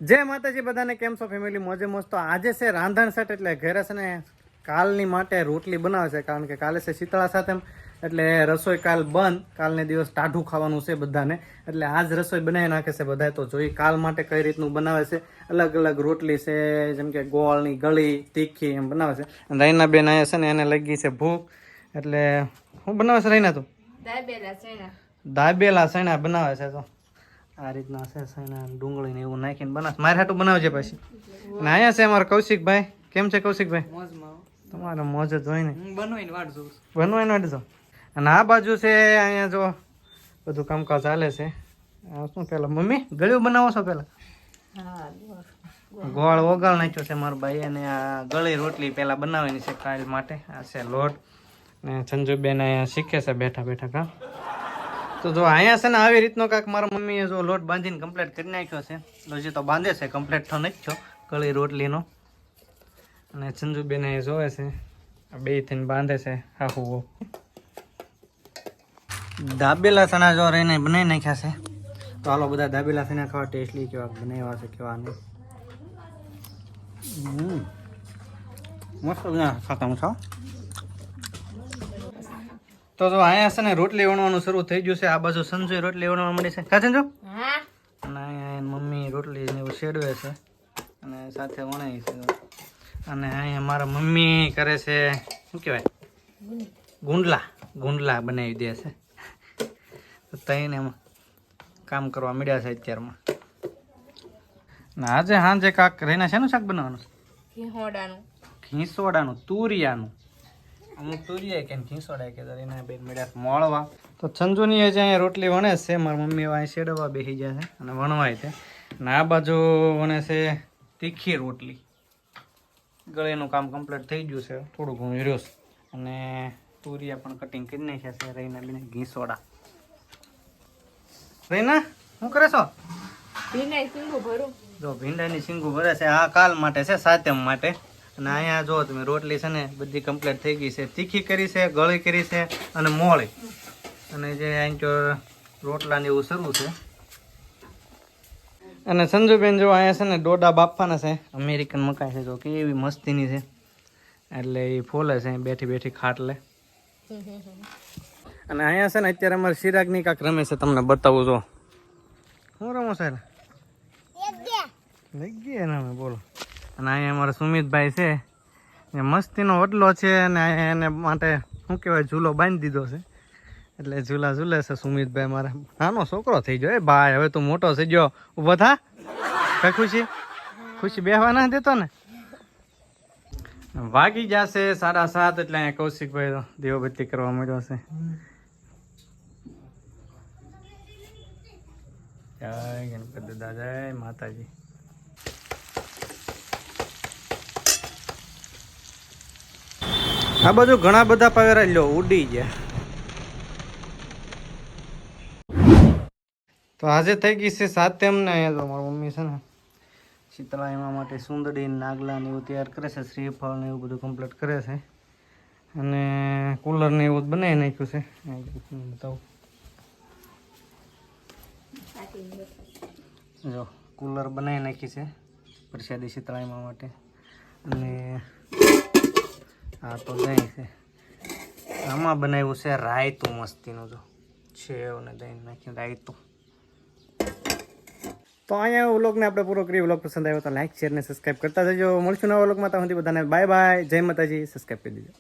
જય માતાજી બધાને, કેમ છો ફેમિલી? મોજે મોજ. તો આજે છે રાંધણ સેટ, એટલે ઘરે છે ને કાલની માટે રોટલી બનાવે છે, કારણ કે કાલે છે શીતળા સાતમ, એટલે રસોઈ કાલ બંધ. કાલને દિવસ ટાઢું ખાવાનું છે બધાને, એટલે આજ રસોઈ બનાવી નાખે છે બધા. તો જોઈ કાલ માટે કઈ રીતનું બનાવે છે. અલગ અલગ રોટલી છે, જેમ કે ગોળની ગળી, તીખી એમ બનાવે છે. અને રૈના બેન અહીંયા છે ને એને લગી છે ભૂખ, એટલે શું બનાવે છે રૈના? તું દાબેલા સૈણા બનાવે છે. તો આ રીતના છે સૈણા, ડુંગળી ને એવું નાખીને બનાવે. મારે હાટું બનાવજે પછી. અને અહીંયા છે અમારા કૌશિકભાઈ. કેમ છે કૌશિકભાઈ? તમારે મોજ જ હોય ને, બનવાની વાટ જો. અને આ બાજુ છે અહીંયા જો બધું કામકાજ ચાલે છે. શું પેલા મમ્મી ગળ્યું બનાવો છો? પેલા ગોળ ઓગાળ નાખ્યો છે મારા ભાઈ, અને આ ગળી રોટલી પેલા બનાવવાની છે કાલ માટે. આ છે લોટ, ને સંજુબેન અહીંયા શીખે છે બેઠા બેઠા કામ. તો જો અહીંયા છે ને આવી રીતનો કાંક મારા મમ્મીએ જો લોટ બાંધીને કમ્પ્લીટ કરી નાખ્યો છે. હજી તો બાંધે છે, કમ્પ્લીટ તો નથી થયો ગળી રોટલીનો. અને સંજુબેન એ જોવે છે, બે થઈને બાંધે છે. હાહુ દાબેલા ચણા જો રહીને બનાવી નાખ્યા છે. તો હાલો બધા દાબેલા ચણા ખાવા, ટેસ્ટલી કેવા બનાવ્યા છે કેવા નહીં. મસ્ત ખાતા હું ખાવ. તો જો અહીંયા છે ને રોટલી વણવાનું શરૂ થઈ ગયું છે. આ બાજુ સંજુ રોટલી વણવા મળી છે. કા સંજુ? અને અહીંયા મમ્મી રોટલી ને એવું શેડવે છે, અને સાથે વણાય છે. અને અહીંયા મારા મમ્મી કરે છે, શું કહેવાય, ગુંડલા બનાવી દે છે. તઈને એમાં કામ કરવા મળ્યા છે અત્યારમાં. ને આજે સાંજે કાંક રહીને શેનું શાક બનાવવાનું? ખીસોડાનું, તુરિયાનું. અમુક તુરિયા કે ખીસોડા કે એના બે મળ્યા મોળવા. તો સંજુની હજી અહીંયા રોટલી વણે છે. મારા મમ્મી અહીં શેડવા બેસી ગયા છે અને વણવાય છે. અને આ બાજુ વણે છે તીખી રોટલી. ગળેનું કામ કમ્પ્લીટ થઈ ગયું છે, થોડું ઘણું રહ્યું છે. અને તુરિયા પણ કટિંગ કરી નાખ્યા છે. રહીના બેને ઘીસોડા. રહીના શું કરે છો? જો ભીંડાની સિંગું ભરે છે. આ કાલ માટે છે, સાતમ માટે. અને અહીંયા જો તમે રોટલી છે ને બધી કમ્પ્લીટ થઈ ગઈ છે. તીખી કરી છે, ગળી કરી છે અને મોળી. અને જે અહીં રોટલા ને એવું શરૂ છે. અને સંજુબેન જો અહીંયા છે ને ડોડા બાફવાના છે. અમેરિકન મકાઈ છે, જો કેવી મસ્તીની છે. એટલે એ ફોલે છે બેઠી બેઠી ખાટલે. અને અહીંયા છે ને અત્યારે અમારે ચિરાગની કાંક રમે છે, તમને બતાવું. જો શું રમો છે? લઈ ગયા ને બોલો. અને અહીંયા અમારા સુમિતભાઈ છે, એ મસ્તીનો વડલો છે. અને અહીંયા એને માટે શું કહેવાય, ઝૂલો બાંધી દીધો છે. એટલે ઝૂલા ઝૂલે છે સુમિતભાઈ. મારા નાનો છોકરો થઈ ગયો. એ ભાઈ હવે તું મોટો થઈ ગયો, ઊભો થા. કઈ ખુશી બેહવા ના દેતો ને. વાગી જશે 7:30. એટલે અહીંયા કૌશિકભાઈ દીવાબત્તી કરવા મળ્યો છે. જય ગણપતિ દાદા, જય માતાજી. આ બાજુ ઘણા બધા પાવેરા લ્યો ઉડી ગયા. તો આજે થઈ ગઈ છે સાતમ ને. અહીંયા તો મારી મમ્મી છે ને શીતળા એમાં માટે સુંદડી, નાગલા ને એવું તૈયાર કરે છે. શ્રીફળ ને એવું બધું કમ્પ્લીટ કરે છે. અને કુલર ને એવું બનાવી નાખ્યું છે. બતાવું જો, કુલર બનાવી નાખી છે પ્રસાદી શીતળા એમાં માટે. અને હા તો દહીં છે. આમાં બનાવ્યું છે રાયતું મસ્તીનું. જો સેવ ને દહીં નાખીને રાયતું. તો અહીંયા વ્લોગને આપણે પૂરો કરી. વ્લોગ પસંદ આવ્યો તો લાઈક, શેર ને સબસ્ક્રાઈબ કરતા જજો. મળશું નવા વ્લોગમાં. ત્યાં સુધી બધાને બાય બાય, જય માતાજી. સબસ્ક્રાઈબ કરી દેજો.